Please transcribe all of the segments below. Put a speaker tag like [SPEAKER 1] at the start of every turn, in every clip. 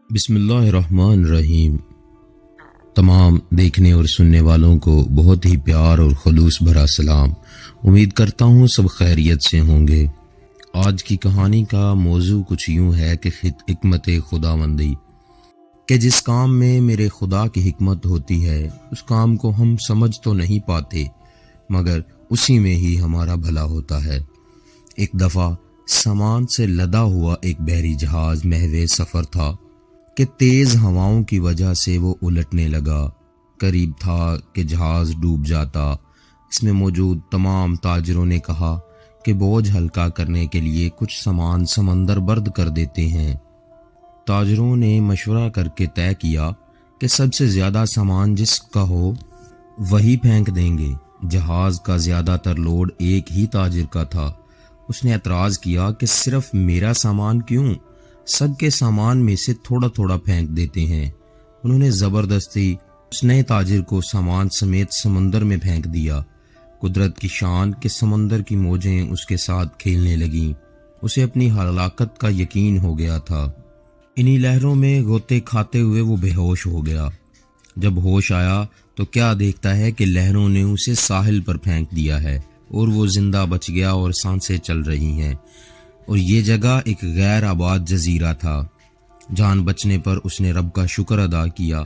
[SPEAKER 1] बिस्मिल्लाहिर्रहमानिर्रहीम। तमाम देखने और सुनने वालों को बहुत ही प्यार और खलूस भरा सलाम। उम्मीद करता हूँ सब खैरियत से होंगे। आज की कहानी का मौजू कुछ यूँ है कि हिकमत खुदावंदी, कि जिस काम में मेरे खुदा की हिकमत होती है उस काम को हम समझ तो नहीं पाते, मगर उसी में ही हमारा भला होता है। एक दफ़ा सामान से लदा हुआ एक बहरी जहाज महवे सफ़र था कि तेज़ हवाओं की वजह से वो उलटने लगा। करीब था कि जहाज़ डूब जाता। इसमें मौजूद तमाम ताजरों ने कहा कि बोझ हल्का करने के लिए कुछ सामान समंदर बर्द कर देते हैं। ताजरों ने मशवरा करके तय किया कि सबसे ज़्यादा सामान जिसका हो वही फेंक देंगे। जहाज़ का ज़्यादातर लोड एक ही ताजिर का था। उसने एतराज़ किया कि सिर्फ मेरा सामान क्यों, सबके सामान में से थोड़ा थोड़ा फेंक देते हैं। उन्होंने ज़बरदस्ती उस नए ताजिर को सामान समेत समंदर में फेंक दिया। कुदरत की शान के समंदर की मौजें उसके साथ खेलने लगीं। उसे अपनी हलाकत का यकीन हो गया था। इन्हीं लहरों में गोते खाते हुए वो बेहोश हो गया। जब होश आया तो क्या देखता है कि लहरों ने उसे साहिल पर फेंक दिया है और वो जिंदा बच गया और सांसें चल रही हैं। और ये जगह एक गैर आबाद जजीरा था। जान बचने पर उसने रब का शुक्र अदा किया,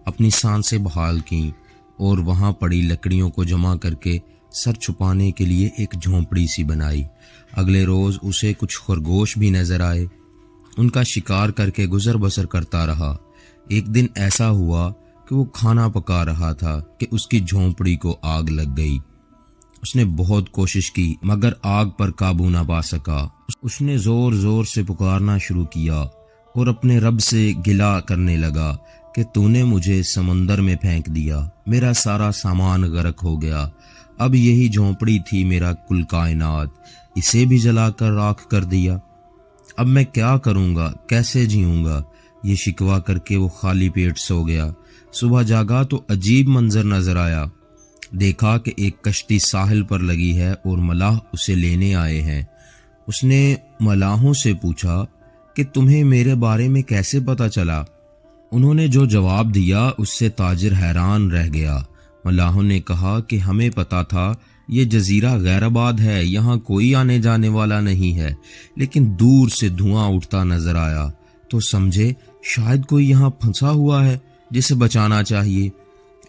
[SPEAKER 1] अपनी सांसें बहाल की और वहाँ पड़ी लकड़ियों को जमा करके सर छुपाने के लिए एक झोंपड़ी सी बनाई। अगले रोज़ उसे कुछ खरगोश भी नजर आए। उनका शिकार करके गुजर बसर करता रहा। एक दिन ऐसा हुआ कि वो खाना पका रहा था कि उसकी झोंपड़ी को आग लग गई। उसने बहुत कोशिश की मगर आग पर काबू ना पा सका। उसने जोर जोर से पुकारना शुरू किया और अपने रब से गिला करने लगा कि तूने मुझे समंदर में फेंक दिया, मेरा सारा सामान गर्क हो गया। अब यही झोंपड़ी थी मेरा कुल कायनात, इसे भी जलाकर राख कर दिया। अब मैं क्या करूँगा, कैसे जीऊँगा? ये शिकवा करके वो खाली पेट सो गया। सुबह जागा तो अजीब मंजर नजर आया। देखा कि एक कश्ती साहिल पर लगी है और मलाह उसे लेने आए हैं। उसने मलाहों से पूछा कि तुम्हें मेरे बारे में कैसे पता चला? उन्होंने जो जवाब दिया उससे ताजिर हैरान रह गया। मलाहों ने कहा कि हमें पता था ये जजीरा गैराबाद है, यहाँ कोई आने जाने वाला नहीं है, लेकिन दूर से धुआं उठता नजर आया तो समझे शायद कोई यहाँ फंसा हुआ है जिसे बचाना चाहिए,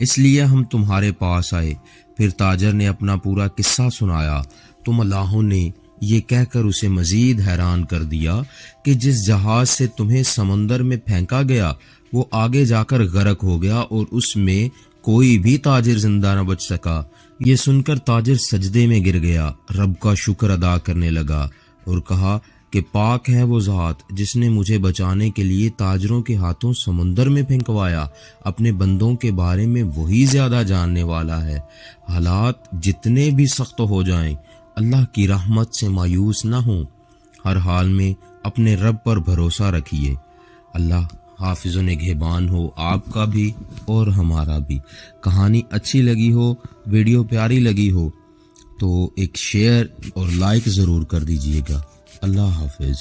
[SPEAKER 1] इसलिए हम तुम्हारे पास आए। फिर ताजर ने अपना पूरा किस्सा सुनाया तो मलाहों ने ये कहकर उसे मजीद हैरान कर दिया कि जिस जहाज से तुम्हें समंदर में फेंका गया वो आगे जाकर गर्क हो गया और उसमें कोई भी ताजिर जिंदा न बच सका। ये सुनकर ताजिर सजदे में गिर गया, रब का शुक्र अदा करने लगा और कहा कि पाक है वो ज़ात जिसने मुझे बचाने के लिए ताजरों के हाथों समुंदर में फेंकवाया। अपने बंदों के बारे में वही ज़्यादा जानने वाला है। हालात जितने भी सख्त हो जाएं, अल्लाह की रहमत से मायूस ना हो। हर हाल में अपने रब पर भरोसा रखिए। अल्लाह हाफिज़ निगहबान हो, आपका भी और हमारा भी। कहानी अच्छी लगी हो, वीडियो प्यारी लगी हो तो एक शेयर और लाइक ज़रूर कर दीजिएगा। अल्लाह हाफिज़।